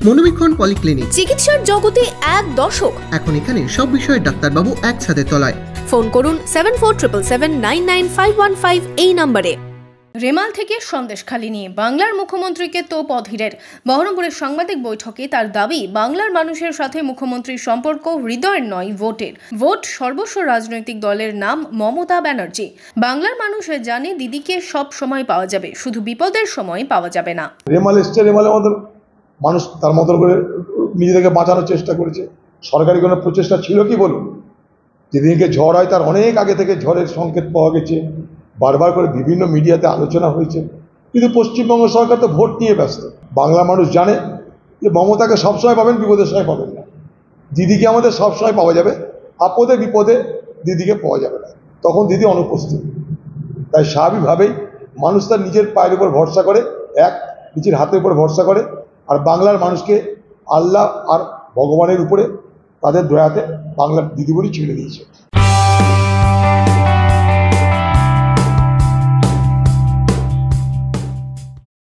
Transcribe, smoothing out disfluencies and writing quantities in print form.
মনোবীক্ষণ polyclinic, চিকিৎসার জগতে এক দশক। এখন এখানে সব বিষয়ে ডাক্তারবাবু একসাথে তলায়। ফোন করুন 7477799515 এই নম্বরে। রেমাল থেকে সন্দেশখালী নিয়ে বাংলার মুখ্যমন্ত্রীকে তোপ অধীরের। বহরমপুরের সাংবাদিক বৈঠকে তার দাবি, বাংলার মানুষের সাথে মুখ্যমন্ত্রীর সম্পর্ক হৃদয়ের নয়, ভোটের। ভোট সর্বস্ব রাজনৈতিক দলের নাম মমতা ব্যানার্জি। বাংলার মানুষ জানে দিদিকে সব সময় পাওয়া যাবে, শুধু বিপদের সময় পাওয়া যাবে না। রেমাল এসছে, রেমালের মতো মানুষ তার মতো করে নিজেদেরকে বাঁচানোর চেষ্টা করেছে। সরকারি কোনো প্রচেষ্টা ছিল কি বলুন? যেদিনকে ঝড় হয় তার অনেক আগে থেকে ঝড়ের সংকেত পাওয়া গেছে, বারবার করে বিভিন্ন মিডিয়াতে আলোচনা হয়েছে, কিন্তু পশ্চিমবঙ্গ সরকার তো ভোট নিয়ে ব্যস্ত। বাংলা মানুষ জানে যে মমতাকে সবসময় পাবেন, বিপদের সময় পাবেন না। দিদিকে আমাদের সবসময় পাওয়া যাবে, আপদে বিপদে দিদিকে পাওয়া যাবে না, তখন দিদি অনুপস্থিত। তাই স্বাভাবিকভাবেই মানুষ তার নিজের পায়ের উপর ভরসা করে, নিজের হাতের উপর ভরসা করে, আর বাংলার মানুষকে আল্লাহ আর ভগবানের উপরে তাদের দয়াতে বাংলার দিদি বলি ছেড়ে দিয়েছে।